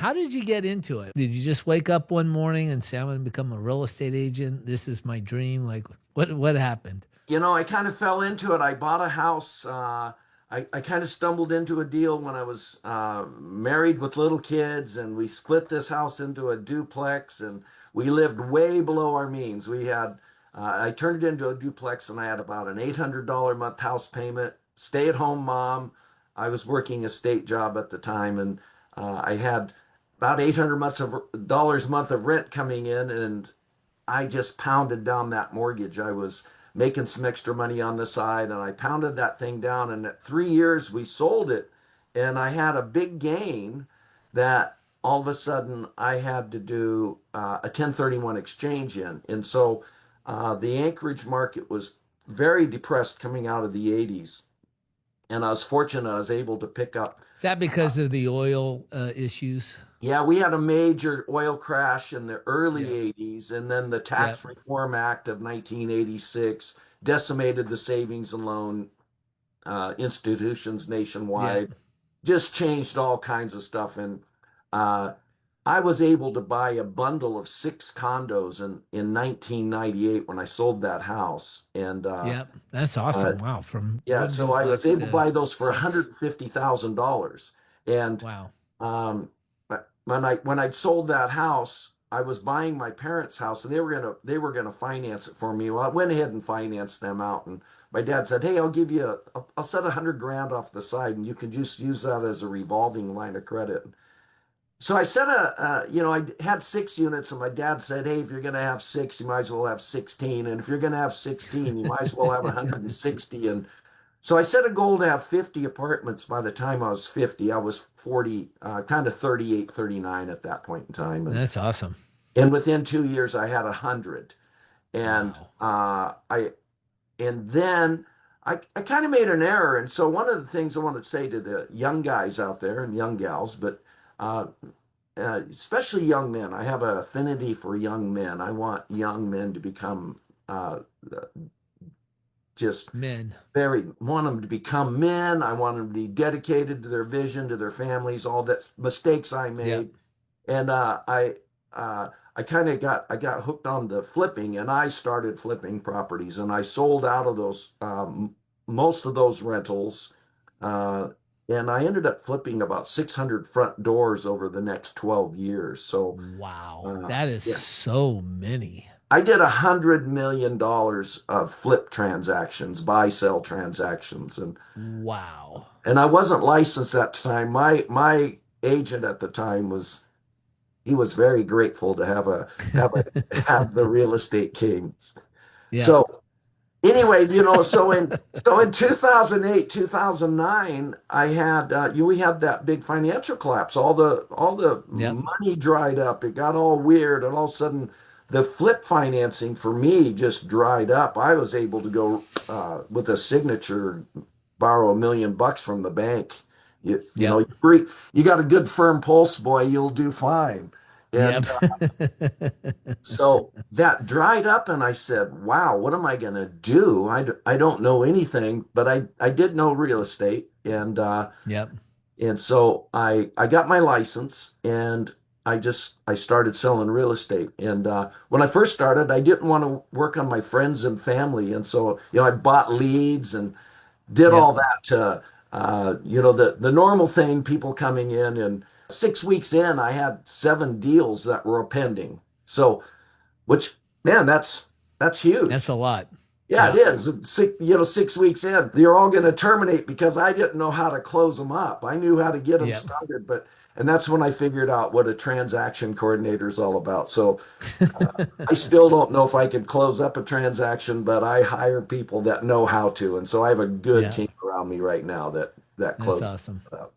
how did you get into it? Did you just wake up one morning and say, I'm going to become a real estate agent? This is my dream. Like what happened? I kind of fell into it. I bought a house. I kind of stumbled into a deal when I was married with little kids, and we split this house into a duplex, and we lived way below our means. I turned it into a duplex, and I had about an $800 a month house payment, stay-at-home mom. I was working a state job at the time, and I had about $800 a month of rent coming in, and I just pounded down that mortgage. I was making some extra money on the side, and I pounded that thing down. And at 3 years, we sold it, and I had a big gain that all of a sudden I had to do a 1031 exchange in. And so the Anchorage market was very depressed coming out of the 80s. And I was fortunate I was able to pick up. Is that because of the oil issues? Yeah, we had a major oil crash in the early Yeah. 80s, and then the Yeah. Tax Reform Act of 1986 decimated the savings and loan institutions Yeah. nationwide, just changed all kinds of stuff. And uh, I was able to buy a bundle of 6 condos in 1998 when I sold that house. And Yeah. That's uh, awesome. Wow. From yeah, one so I was duplex able to to buy those for six. $150,000. And Wow. um, but when I sold that house, I was buying my parents' house, and they were gonna finance it for me. Well, I went ahead and financed them out, and my dad said, "Hey, I'll set 100 grand off the side, and you can just use that as a revolving line of credit." So I set I had 6 units, and my dad said, "Hey, if you're gonna have six, you might as well have 16, and if you're gonna have 16, you might as well have 160." And so I set a goal to have 50 apartments by the time I was 50. I was 40, kind of 38, 39 at that point in time. And That's awesome. and within 2 years I had 100. And Wow. then I kind of made an error. And so one of the things I want to say to the young guys out there and young gals, but uh, especially young men, I have an affinity for young men. I want young men to become just Men. very want them to become men. I want them to be dedicated to their vision, to their families, all that mistakes I Yep. made. And I kind of got hooked on the flipping, and I started flipping properties, and I sold out of those most of those rentals. Uh, and I ended up flipping about 600 front doors over the next 12 years. So Wow. uh, That is yeah, so many. I did $100 million of flip transactions, buy sell transactions, Wow. and I wasn't licensed at the time. My agent at the time he was very grateful to have the real estate king. Yep. So anyway, so in 2008, 2009, we had that big financial collapse. All the Yep. money dried up. It got all weird, and all of a sudden the flip financing for me just dried up. I was able to go with a signature, borrow $1 million from the bank. You know, Yep. you got a good firm pulse, boy, you'll do fine. And Yep. so that dried up, and I said, "Wow, what am I going to do? I don't know anything, but I did know real estate." Yep. And so I got my license, and I started selling real estate. And when I first started, I didn't want to work on my friends and family, and so I bought leads and did all Yep. that to the normal thing, people coming in. And 6 weeks in, I had 7 deals that were pending. So, which, man, that's That's huge. a lot. Yeah, it Yeah. is. 6 weeks in, they're all going to terminate because I didn't know how to close them up. I knew how to get them Yep. started, and that's when I figured out what a transaction coordinator is all about. So I still don't know if I can close up a transaction, but I hire people that know how to, and so I have a good Yeah. team around me right now that That's closes awesome. up.